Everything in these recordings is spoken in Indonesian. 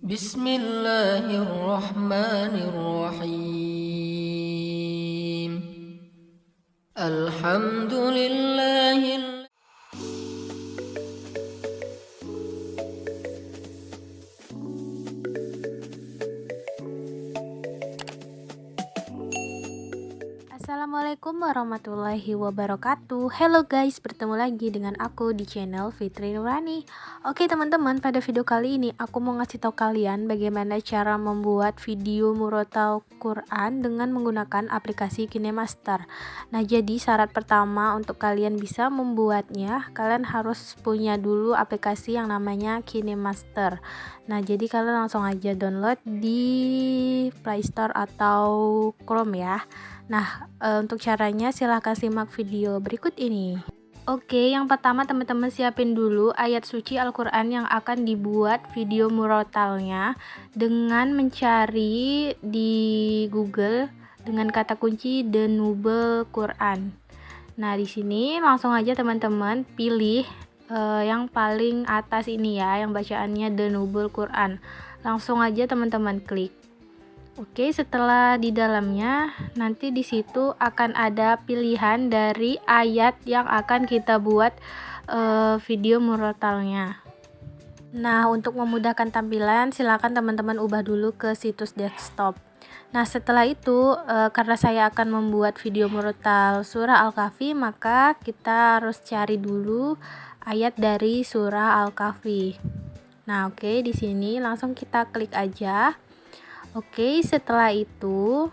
Bismillahirrahmanirrahim. Alhamdulillahil. Assalamualaikum warahmatullahi wabarakatuh. Hello guys, bertemu lagi dengan aku di channel Fitri Nurani. Oke teman-teman, pada video kali ini aku mau ngasih tahu kalian bagaimana cara membuat video murotal Quran dengan menggunakan aplikasi KineMaster. Nah, jadi syarat pertama untuk kalian bisa membuatnya, kalian harus punya dulu aplikasi yang namanya KineMaster. Nah, jadi kalian langsung aja download di Play Store atau Chrome ya. Nah, untuk caranya silahkan simak video berikut ini. Oke, yang pertama teman-teman siapin dulu ayat suci Al-Quran yang akan dibuat video murotalnya dengan mencari di Google dengan kata kunci The Nubel Quran. Nah, di sini langsung aja teman-teman pilih yang paling atas ini ya, yang bacaannya The Nubel Quran. Langsung aja teman-teman klik. Oke, setelah di dalamnya nanti di situ akan ada pilihan dari ayat yang akan kita buat video murotalnya. Nah, untuk memudahkan tampilan silakan teman-teman ubah dulu ke situs desktop. Nah, setelah itu karena saya akan membuat video murotal surah Al-Kahfi, maka kita harus cari dulu ayat dari surah Al-Kahfi. Nah, oke, di sini langsung kita klik aja. Oke, setelah itu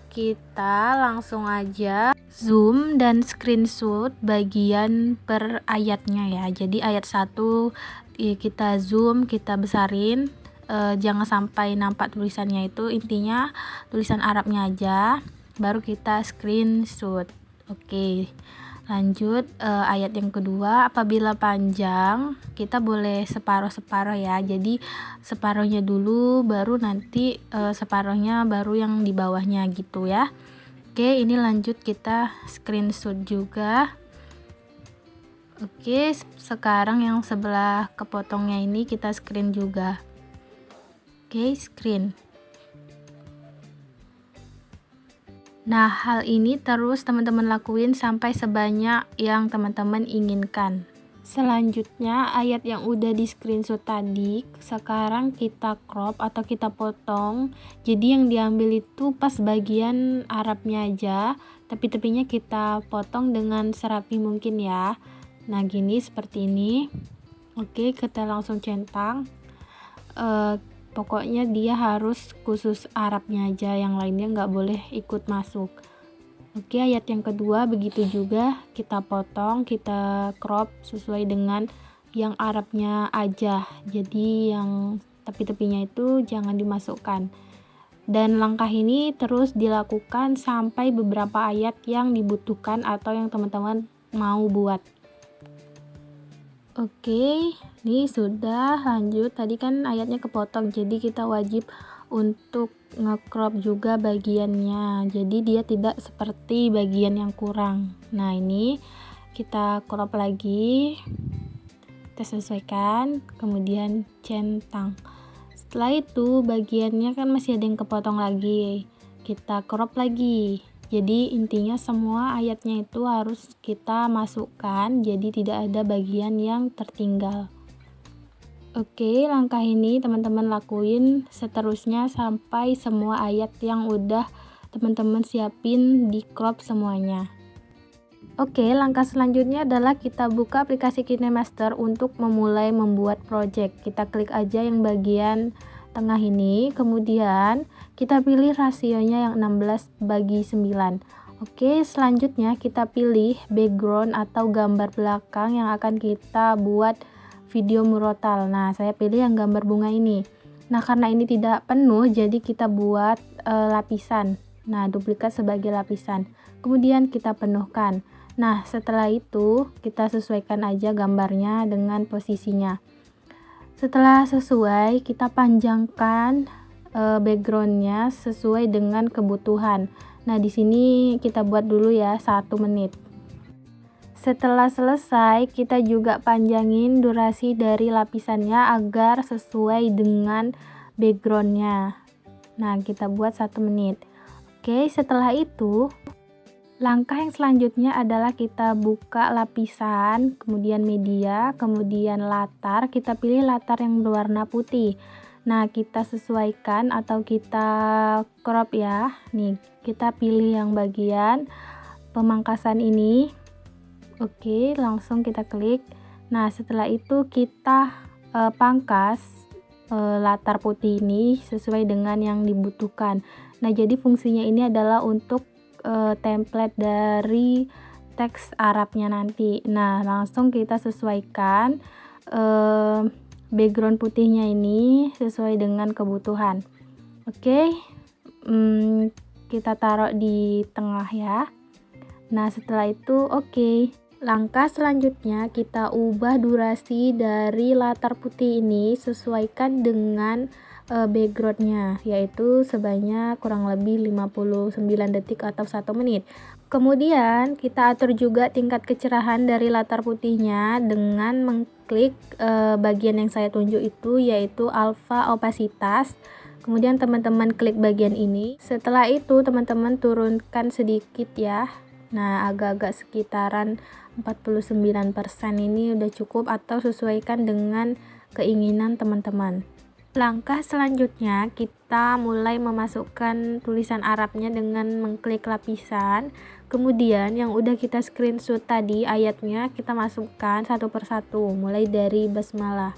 kita langsung aja zoom dan screenshot bagian per ayatnya ya. Jadi ayat 1 kita zoom, kita besarin, jangan sampai nampak tulisannya, itu intinya tulisan Arabnya aja, baru kita screenshot. Oke, lanjut ayat yang kedua, apabila panjang kita boleh separuh-separuh ya, jadi separuhnya dulu baru nanti separuhnya baru yang di bawahnya gitu ya. Oke, ini lanjut kita screenshot juga. Oke, sekarang yang sebelah kepotongnya ini kita screen juga. Oke, screen. Nah, hal ini terus teman-teman lakuin sampai sebanyak yang teman-teman inginkan. Selanjutnya, ayat yang udah di screenshot tadi, sekarang kita crop atau kita potong. Jadi yang diambil itu pas bagian Arabnya aja, tapi tepinya kita potong dengan serapi mungkin ya. Nah, gini seperti ini. Oke, kita langsung centang. Pokoknya dia harus khusus Arabnya aja, yang lainnya nggak boleh ikut masuk. Oke, ayat yang kedua begitu juga, kita potong, kita crop sesuai dengan yang Arabnya aja. Jadi yang tepi-tepinya itu jangan dimasukkan. Dan langkah ini terus dilakukan sampai beberapa ayat yang dibutuhkan atau yang teman-teman mau buat. Oke, ini sudah lanjut. Tadi kan ayatnya kepotong, jadi kita wajib untuk nge-crop juga bagiannya. Jadi dia tidak seperti bagian yang kurang. Nah, ini kita crop lagi. Kita sesuaikan, kemudian centang. Setelah itu bagiannya kan masih ada yang kepotong lagi. Kita crop lagi. Jadi intinya semua ayatnya itu harus kita masukkan, jadi tidak ada bagian yang tertinggal. Oke, langkah ini teman-teman lakuin seterusnya sampai semua ayat yang udah teman-teman siapin di crop semuanya. Oke, langkah selanjutnya adalah kita buka aplikasi KineMaster untuk memulai membuat project. Kita klik aja yang bagian tengah ini, kemudian kita pilih rasionya yang 16:9. Oke, selanjutnya kita pilih background atau gambar belakang yang akan kita buat video murotal. Nah, saya pilih yang gambar bunga ini. Nah, karena ini tidak penuh, jadi kita buat lapisan. Nah, duplikat sebagai lapisan. Kemudian kita penuhkan. Nah, setelah itu kita sesuaikan aja gambarnya dengan posisinya. Setelah sesuai, kita panjangkan backgroundnya sesuai dengan kebutuhan. Nah, di sini kita buat dulu ya 1 menit. Setelah selesai, kita juga panjangin durasi dari lapisannya agar sesuai dengan backgroundnya. Nah, kita buat 1 menit. Oke, setelah itu langkah yang selanjutnya adalah kita buka lapisan, kemudian media, kemudian latar. Kita pilih latar yang berwarna putih. Nah, kita sesuaikan atau kita crop ya. Nih, kita pilih yang bagian pemangkasan ini. Oke, langsung kita klik. Nah, setelah itu kita pangkas latar putih ini sesuai dengan yang dibutuhkan. Nah, jadi fungsinya ini adalah untuk template dari teks Arabnya nanti. Nah, langsung kita sesuaikan background putihnya ini sesuai dengan kebutuhan. Oke, kita taruh di tengah ya. Nah, setelah itu oke. Langkah selanjutnya kita ubah durasi dari latar putih ini sesuaikan dengan backgroundnya, yaitu sebanyak kurang lebih 59 detik atau 1 menit. Kemudian kita atur juga tingkat kecerahan dari latar putihnya dengan mengklik bagian yang saya tunjuk itu, yaitu alpha opasitas. Kemudian teman-teman klik bagian ini. Setelah itu teman-teman turunkan sedikit ya. Nah, agak-agak sekitaran 49% ini udah cukup atau sesuaikan dengan keinginan teman-teman. Langkah selanjutnya kita mulai memasukkan tulisan Arabnya dengan mengklik lapisan. Kemudian yang udah kita screenshot tadi ayatnya kita masukkan satu persatu mulai dari basmalah.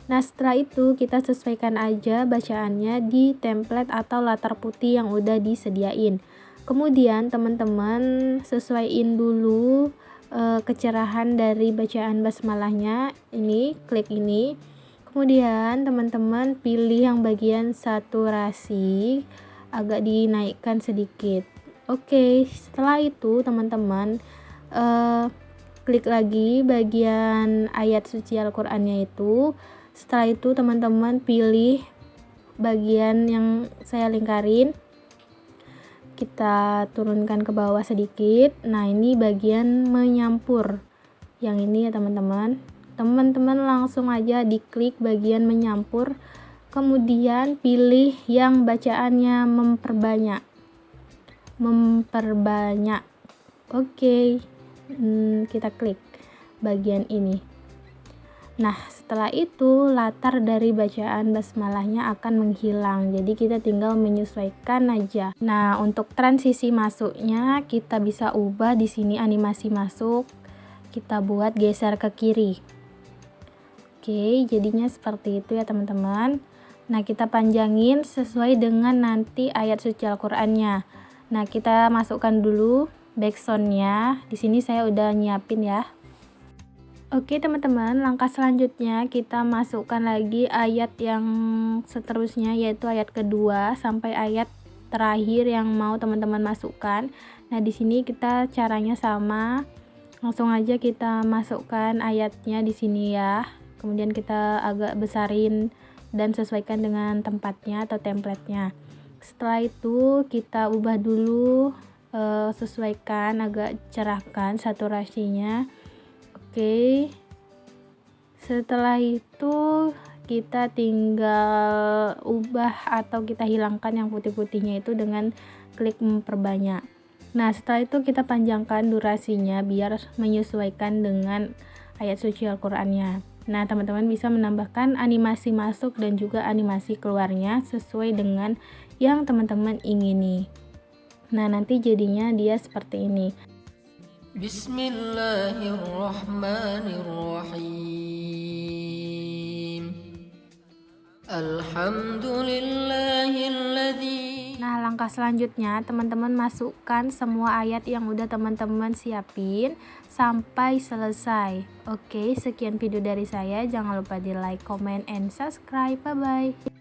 Nah, setelah itu kita sesuaikan aja bacaannya di template atau latar putih yang udah disediain. Kemudian teman-teman sesuaiin dulu kecerahan dari bacaan basmalahnya, ini klik ini. Kemudian teman-teman pilih yang bagian saturasi, agak dinaikkan sedikit. Oke, setelah itu teman-teman klik lagi bagian ayat suci Al-Qur'annya itu. Setelah itu teman-teman pilih bagian yang saya lingkarin, kita turunkan ke bawah sedikit. Nah, ini bagian menyampur yang ini ya teman-teman. Teman-teman langsung aja diklik bagian menyampur, kemudian pilih yang bacaannya memperbanyak. Oke, kita klik bagian ini. Nah, setelah itu latar dari bacaan basmalahnya akan menghilang. Jadi kita tinggal menyesuaikan aja. Nah, untuk transisi masuknya kita bisa ubah di sini animasi masuk. Kita buat geser ke kiri. Oke, jadinya seperti itu ya teman-teman. Nah, kita panjangin sesuai dengan nanti ayat suci Al-Qur'annya. Nah, kita masukkan dulu backsoundnya. Di sini saya udah nyiapin ya. Oke teman-teman, langkah selanjutnya kita masukkan lagi ayat yang seterusnya, yaitu ayat kedua sampai ayat terakhir yang mau teman-teman masukkan. Nah, di sini kita caranya sama. Langsung aja kita masukkan ayatnya di sini ya. Kemudian kita agak besarin dan sesuaikan dengan tempatnya atau template-nya. Setelah itu kita ubah dulu, sesuaikan, agak cerahkan saturasinya. Oke, setelah itu kita tinggal ubah atau kita hilangkan yang putih-putihnya itu dengan klik memperbanyak. Nah, setelah itu kita panjangkan durasinya biar menyesuaikan dengan ayat suci Al-Qur'annya. Nah, teman-teman bisa menambahkan animasi masuk dan juga animasi keluarnya sesuai dengan yang teman-teman ingini. Nah, nanti jadinya dia seperti ini. Bismillahirrahmanirrahim. Alhamdulillahilladzi. Nah, langkah selanjutnya teman-teman masukkan semua ayat yang udah teman-teman siapin sampai selesai. Oke, sekian video dari saya. Jangan lupa di like, comment, and subscribe. Bye-bye.